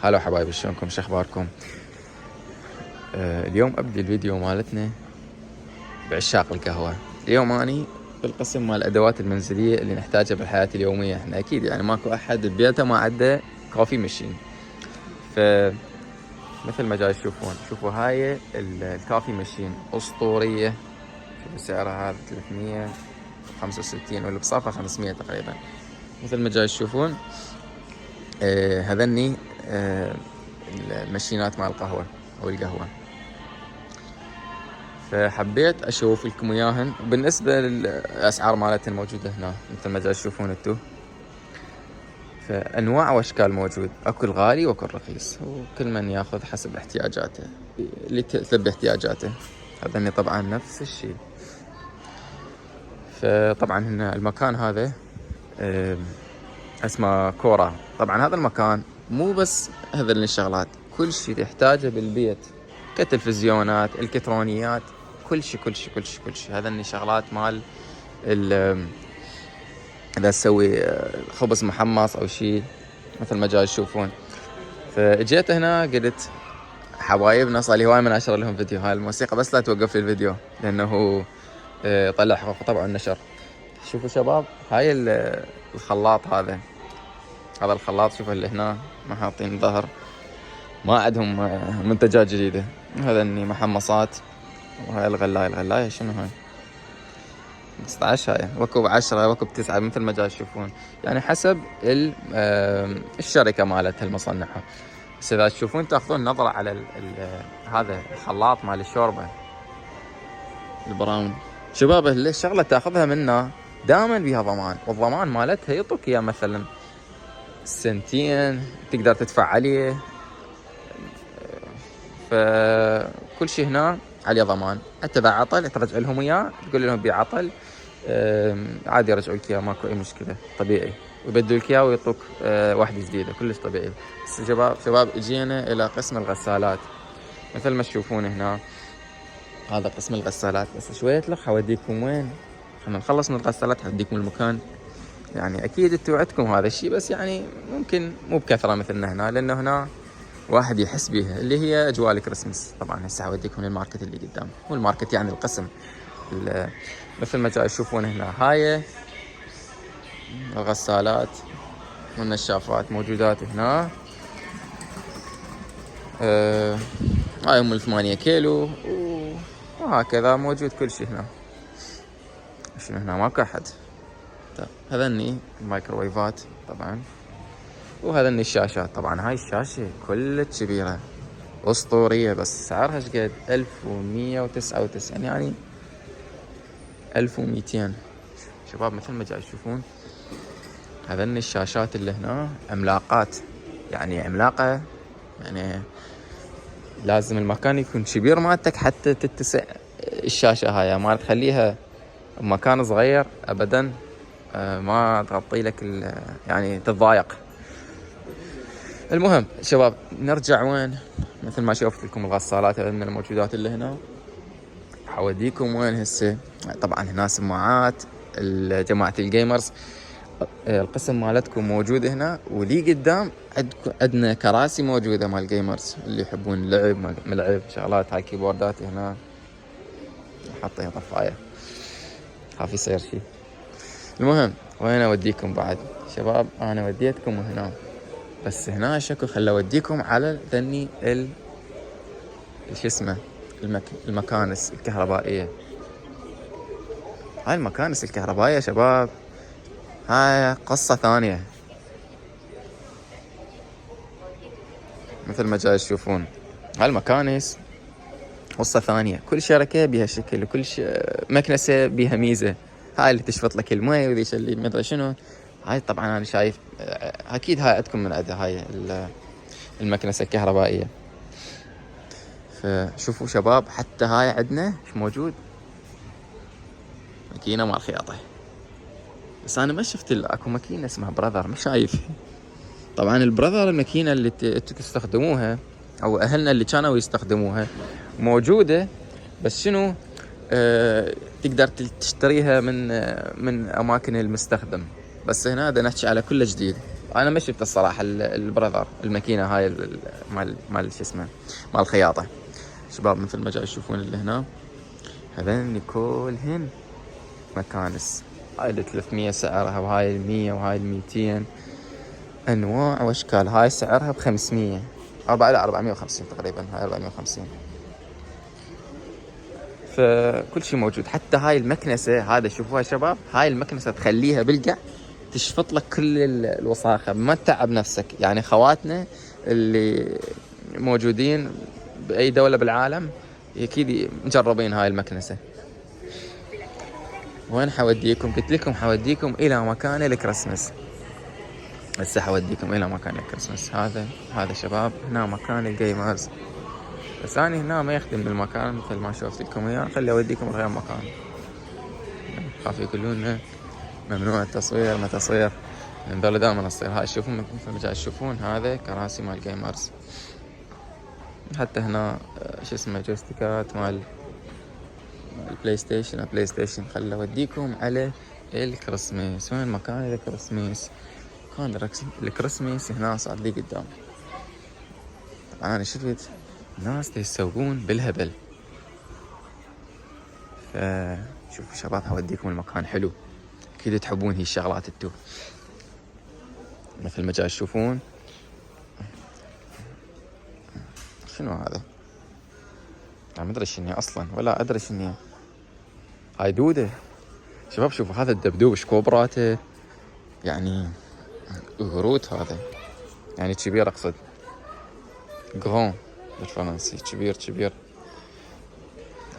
هلا حبايبي، شلونكم؟ شو اخباركم؟ اليوم ابدي الفيديو مالتنا بعشاق القهوة. اليوم اني بالقسم مال الادوات المنزلية اللي نحتاجها بالحياة اليومية. احنا اكيد يعني ماكو احد ببيته ما عنده كوفي ماشين. فمثل ما جاي تشوفون، شوفوا هاي الكوفي ماشين اسطورية. شوفوا سعرها هذا 365 ولا بصافة 500 تقريبا. مثل ما جاي تشوفون هذني الماشينات مال القهوة او القهوة. فحبيت اشوف لكم اياهن بالنسبه للاسعار مالتهن موجوده هنا مثل ما تشوفون انتو. فانواع واشكال موجود، اكو الغالي واكو الرخيص، وكل من ياخذ حسب احتياجاته اللي تلبي احتياجاته. هذا طبعا نفس الشيء. فطبعا هنا المكان هذا اسمه كورا. طبعا هذا المكان مو بس هذا الشغلات، كل شيء تحتاجه بالبيت كتلفزيونات، الكترونيات، كل شيء. هذا شغلات مال اذا تسوي خبز محمص او شيء مثل ما جاي تشوفون. فاجيت هنا قلت حبايبنا صار لي هواي من اشر لهم فيديو هاي الموسيقى، بس لا توقف لي الفيديو لانه طلع حقوق طبع النشر. شوفوا شباب، هاي الخلاط هذا الخلاط. شوفوا اللي هنا ما حاطين ظهر، ما عندهم منتجات جديدة. هذا محمصات. وهاي الغلاية شنو هاي؟ 15 هاي، وكو ب10 وكو ب9 مثل ما جاي تشوفون، يعني حسب الشركة مالتها المصنعة. بس إذا تشوفون تاخذون نظرة على هذا الخلاط مال الشوربة البراون. شباب الشغلة تاخذها منه دائما بيها ضمان، والضمان مالتها يعطوك اياه مثلا سنتين تقدر تدفع عليه. فكل شيء هنا عليه ضمان. حتى اذا عطل ترجع لهم اياه، تقول لهم بعطل عادي يرجعوا لك اياه، ماكو اي مشكله، طبيعي. ويبدلوا لك اياه ويعطوك واحده جديده، كلش طبيعي. بس شباب اجينا الى قسم الغسالات. مثل ما تشوفون هنا هذا قسم الغسالات. بس شويه لخ حوديكم وين. خلينا نخلص من الغسالات حوديكم المكان. يعني اكيد انتوا عندكم هذا الشيء، بس يعني ممكن مو بكثره مثلنا هنا، لانه هنا واحد يحس بيها اللي هي اجواء الكريسماس. طبعا هسه حوديكم للماركت اللي قدام، هو الماركت يعني القسم مثل ما جاي تشوفون هنا. هاي الغسالات والنشافات موجودات هنا. هاي هم 8 كيلو وهكذا موجود كل شيء هنا. شنو هنا؟ ماكو احد. هذني الميكروويفات طبعا، وهذني الشاشات. طبعا هاي الشاشة كلش كبيرة اسطورية، بس سعرها ايش قد؟ 1199 يعني 1200. شباب مثل ما جاي تشوفون هذني الشاشات اللي هنا عملاقات، يعني عملاقة. يعني لازم المكان يكون كبير مالتك حتى تتسع الشاشة هاي، ما تخليها بمكان صغير ابدا، ما تغطي لك يعني تتضايق. المهم شباب نرجع وين. مثل ما شفت لكم الغسالات من الموجودات اللي هنا، حوديكم وين هسه. طبعا هنا سماعات جماعة الجيمرز. القسم مالتكم موجود هنا، ولي قدام عندنا كراسي موجودة مال الجيمرز اللي يحبون اللعب ملعب شغلات. هاي كيبوردات هنا حاطين طفاية، خاف يصير شي. المهم وين اوديكم بعد شباب؟ انا وديتكم هنا، بس هنا شكو خلى اوديكم على ذني شو اسمه المكانس الكهربائية. هاي المكانس الكهربائية شباب هاي قصة ثانية. مثل ما جاي تشوفون هاي المكانس قصة ثانية. كل شركة بيها شكل، وكل مكنسة بيها ميزة. هاي اللي تشفط لك الماء، وذيش اللي مدري شنو. هاي طبعا انا شايف اكيد هاي عندكم من عندها هاي المكنسة الكهربائية. فشوفوا شباب حتى هاي عندنا ايش موجود، ماكينة مال خياطة. بس انا ما شفت اكو ماكينة اسمها براذر، مش شايف. طبعا البراذر الماكينة اللي تستخدموها او اهلنا اللي كانوا يستخدموها موجودة، بس شنو تقدر تشتريها من اماكن المستخدم. بس هنا دا نحكي على كل جديد. انا ما شفت الصراحه البراذر الماكينه هاي مال شو اسمه مال الخياطه. شباب مثل ما جاي تشوفون اللي هنا هذين كلهن مكانس. هاي ال 300 سعرها، وهاي ال 100 وهاي ال 200 انواع واشكال. هاي سعرها ب 500 450 تقريبا. هاي 450. فكل شيء موجود. حتى هاي المكنسة هذا شوفوها شباب، هاي المكنسة تخليها بالقع تشفط لك كل الوساخة، ما تتعب نفسك. يعني خواتنا اللي موجودين بأي دولة بالعالم أكيد مجربين هاي المكنسة. وين حوديكم؟ قلت لكم حوديكم إلى مكان الكريسماس. هسه حوديكم إلى مكان الكريسماس. هذا شباب هنا مكان الجيمرز. بس أنا هنا ما يخدم بالمكان مثل ما شوفت لكم إياه. خلي أوديكم غير مكان. خاف يقولون ممنوع التصوير، ما تصوير من ذولا دائما تصوير. هاي تشوفون مثل ما جاي تشوفون هذا كراسي مال جيمرز. حتى هنا شو اسمه جويستيكات مال البلاي ستيشن. خلي أوديكم على الكريسماس. وين مكان الكريسماس؟ مكان الكريسماس هنا صار لي قدام. طبعا أنا شفت ناس يسوقون بالهبل. فشوفوا شباب هوديكم المكان حلو، اكيد تحبون هي الشغلات انتو. مثل ما جاي تشوفون شنو هذا؟ انا ما ادري شنو اصلا، ولا ادري شنو هاي. دودة شباب. شوفوا هذا الدبدوب ايش كبراته، يعني قروت هذا، يعني كبير اقصد، جرون بالفرنسي. كبير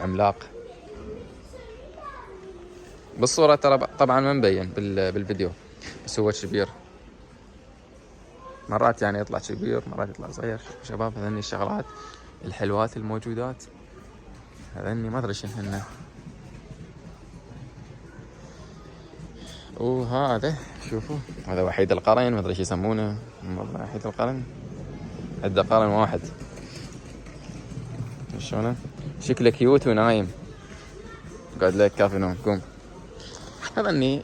عملاق. بالصورة ترى طبعا ما مبين بالفيديو، بس هو كبير. مرات يعني يطلع كبير، مرات يطلع صغير. شباب هذني الشغلات الحلوات الموجودات. هذني ما ادري شنهن. وهذا شوفوا هذا وحيد القرن، ما ادري ايش يسمونه. والله وحيد القرن، عنده قرن واحد. شلونه؟ شكله كيوت ونايم قاعد لك كافي نوم. قوم. هذني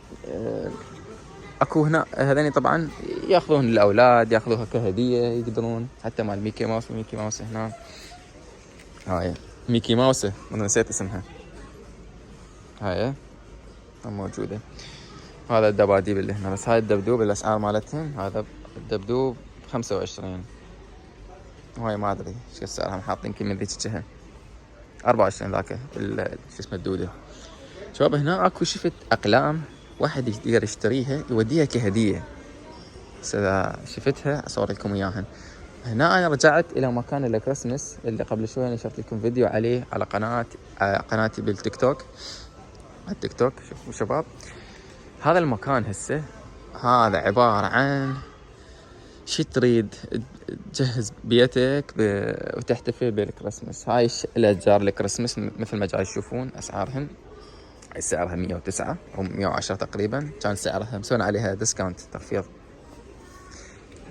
اكو هنا. هذني طبعا ياخذون للاولاد، ياخذوها كهديه يقدرون. حتى مال ميكي ماوس هنا. هاي ميكي ماوس، انا نسيت اسمها. هاي موجوده. هذا الدباديب اللي هنا. بس هاي الدبدوب الاسعار مالتهم، هذا الدبدوب 25. وهاي ما ادري ايش سعرها، حاطين كم من ذيك الجهه 24. ذاك شو اسمه الدوده. شباب هنا اكو شفت اقلام واحد يقدر يشتريها يوديها كهديه. بس اذا شفتها اصور لكم اياها. هنا انا رجعت الى مكان الكريسماس اللي قبل شوي نشرت لكم فيديو عليه على قناتي بالتيك توك. على التيك توك. شوفوا شباب هذا المكان هسه هذا عبارة عن شي تريد تجهز بيتك وتحتفل بالكريسماس. هاي الاشجار الكريسماس مثل ما جاي تشوفون اسعارهن. سعرها 109 او 110 تقريبا. كان سعرها مسوين عليها ديسكاونت، تخفيض.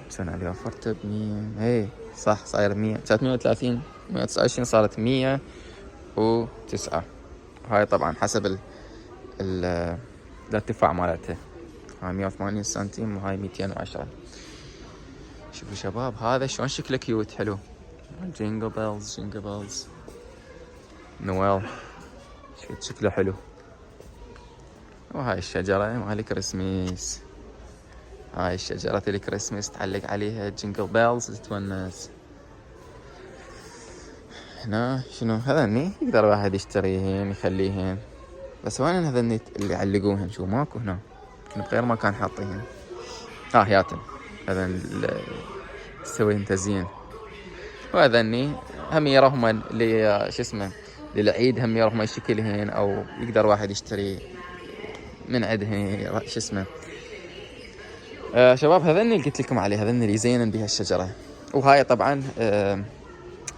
مسوين عليها اوفرت ب 100. اي صح صاير 100. كانت 130 129 صارت 109. هاي طبعا حسب الارتفاع مالتها. هاي 180 سنتيم وهاي 210. شوفوا شباب هذا شلون شكله كيوت حلو. جينجل بيلز نويل. شكله حلو. وهاي الشجرة مال الكريسماس. هاي الشجرة الكريسماس تعلق عليها جينجل بيلز تتونس. هنا شنو هذني يقدر واحد يشتريهن يخليهن. بس وين هذني اللي يعلقوهن؟ شو ماكو هنا بغير مكان حاطيهن. هياتن هذن تسويهن تزيين. وهذني هم يروهم اللي شو اسمه للعيد، هم يروهم يشكلهن او يقدر واحد يشتري من عندهن شو اسمه. شباب هذني اللي قلت لكم عليه، هذني اللي يزينن بها الشجرة. وهاي طبعا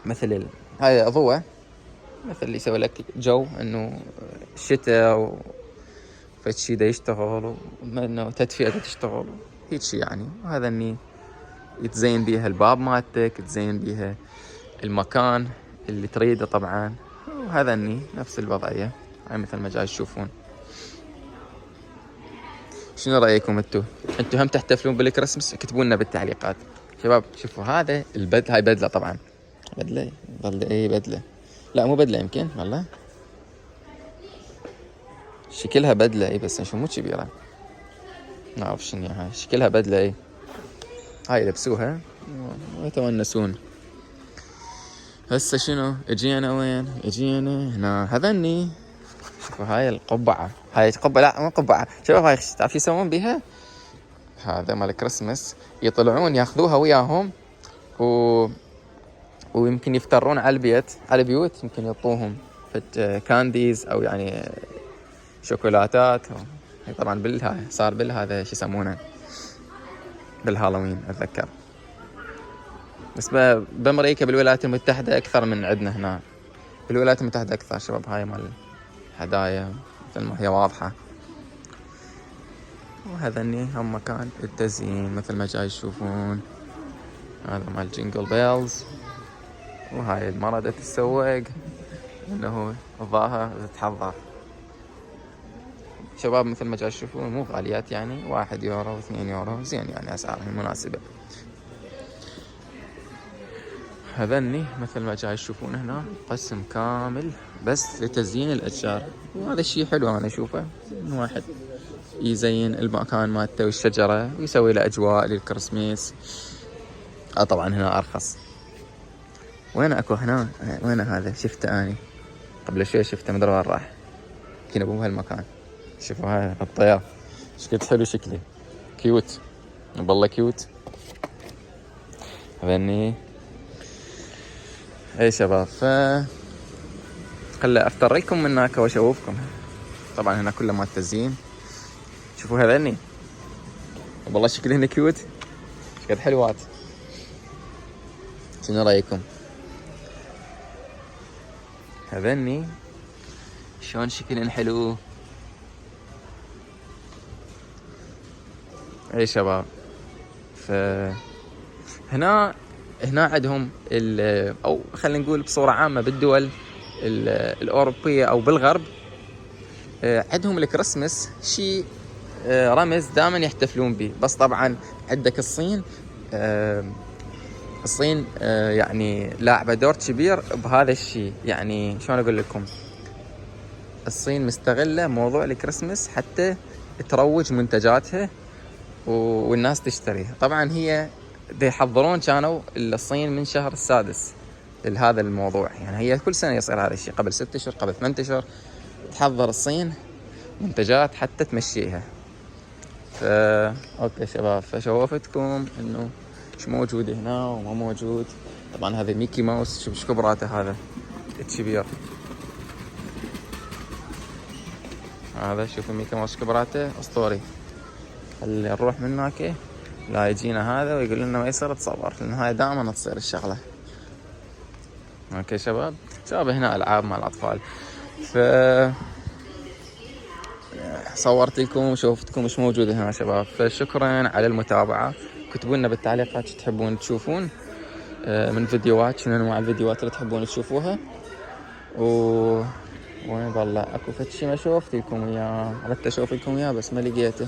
مثل هاي ضوء، مثل اللي يسوي لك جو انه الشتاء فشي دا يشتغل وانه تدفئة تشتغل هيك شي يعني. وهذا اني يتزين بيها الباب مالتك، تزين بيها المكان اللي تريده طبعا. وهذا اني نفس الوضعية. هاي مثل ما جاي تشوفون. شنو رأيكم انتو هم تحتفلون بالكريسماس؟ اكتبوا لنا بالتعليقات شباب. شوفوا هذا البدلة، هاي بدلة طبعا، بدلة اي بدلة، لا مو بدلة يمكن والله شكلها بدلة اي، بس شو مو كبيرة، ما اعرف شنو هاي، شكلها بدلة اي. هاي يلبسوها ويتونسون. هسه شنو اجينا وين؟ اجينا هنا هذني. شوفوا هاي القبعة، هاي قبعة، لا مو قبعة شباب، هاي تعرف يسوون بيها؟ هذا مال كريسمس، يطلعون ياخذوها وياهم ويمكن يفترون على البيت، على البيوت، يمكن يعطوهم كانديز او يعني شوكولاتات. هي طبعا بالهاي صار بالهذا شو يسمونه، بالهالوين اتذكر. بس بامريكا بالولايات المتحدة اكثر من عندنا هنا، بالولايات المتحدة اكثر شباب. هاي مال هدايا مثل ما هي واضحة. وهذني هم مكان التزيين مثل ما جاي تشوفون. هذا مال جينجل بيلز. وهاي المرة دا تتسوق انه الظاهر تتحضر شباب. مثل ما جاي تشوفون مو غاليات يعني، 1 يورو 2 يورو، زين يعني اسعارهم مناسبة. هذني مثل ما جاي تشوفون هنا قسم كامل بس لتزيين الاشجار، وهذا الشيء حلو انا اشوفه، انه واحد يزين المكان مالته والشجرة ويسوي له اجواء للكريسماس. طبعا هنا ارخص. وين اكو هنا؟ وين هذا؟ شفته اني قبل شوي، شفته مدري وين راح، كنا بهالمكان. شوفوا هاي الطيار ايش قد حلو شكله، كيوت والله كيوت. هذني اي شباب. خلي افتر لكم من هناك واشوفكم. طبعا هنا كله مال تزيين. شوفوا هذني والله شكلهن كيوت، ايش قد حلوات. شنو رايكم؟ هذني شلون شكلهن حلو. اي شباب. هنا عندهم او خلينا نقول بصورة عامة بالدول الأوروبية او بالغرب، عندهم الكريسماس شيء رمز دائما يحتفلون به. بس طبعا عندك الصين، الصين يعني لاعبة دور كبير بهذا الشيء. يعني شلون اقول لكم، الصين مستغلة موضوع الكريسماس حتى تروج منتجاتها والناس تشتريها. طبعا هي يحضرون كانوا الصين من شهر السادس لهذا الموضوع، يعني هي كل سنة يصير هذا الشيء، قبل 6 اشهر قبل 8 اشهر تحضر الصين منتجات حتى تمشيها. اوكي شباب، فشوفتكم انه ايش موجود هنا وما موجود. طبعا هذا ميكي ماوس، شوف ايش كبراته هذا الكبير. هذا شوف ميكي ماوس كبراته اسطوري. اللي نروح من هناك لا يجينا هذا ويقول لنا ما يصير تصور، لان هاي دائما تصير الشغله. اوكي شباب هنا العاب مع الاطفال. صورت لكم وشوفتكم ايش موجود هنا شباب. فشكرا على المتابعه. كتبوا لنا بالتعليقات شو تحبون تشوفون من فيديوهات، شنو انواع الفيديوهات اللي تحبون تشوفوها. وين والله اكو فد شي ما شوفت لكم اياه، اردت اشوف لكم اياه بس ما لقيته.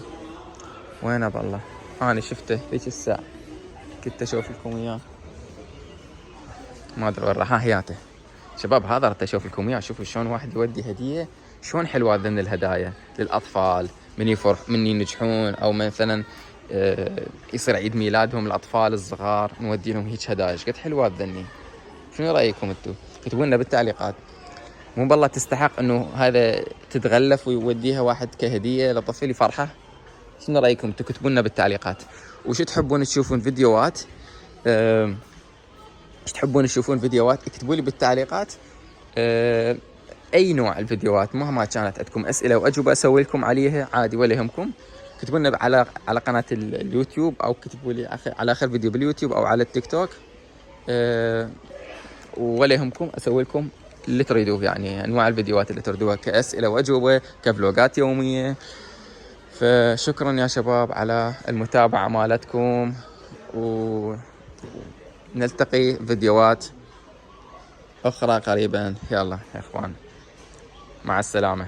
وين بالله انا شفته ذيك الساعه كنت اشوف لكم اياه، ما ادري وين راح. هياته شباب، هذا اردت اشوف لكم اياه. شوفوا شلون واحد يودي هديه، شلون حلوه ذن الهدايا للاطفال من يفرح، من ينجحون، او مثلا يصير عيد ميلادهم الاطفال الصغار نودي لهم هيك هدايا. قد حلوات ذني. شنو رايكم انتم؟ اكتبوا لنا بالتعليقات. مو بالله تستحق انه هذا تتغلف ويوديها واحد كهديه لطفل يفرحه؟ شنو رايكم انتم؟ كتبوا لنا بالتعليقات. وشو تحبون تشوفون فيديوهات؟ ايش تحبون تشوفون فيديوهات؟ اكتبوا لي بالتعليقات اي نوع الفيديوهات، مهما كانت عندكم اسئله واجوبه اسوي لكم عليها عادي ولا يهمكم. كتبوا لنا على قناه اليوتيوب، او كتبوا لي على اخر فيديو باليوتيوب او على التيك توك، ولا يهمكم اسوي لكم اللي تريدوه، يعني انواع الفيديوهات اللي تريدوها كاسئله واجوبه كفلوجات يوميه. فشكرا يا شباب على المتابعه مالتكم، ونلتقي فيديوهات اخرى قريبا. يلا يا اخوان، مع السلامه.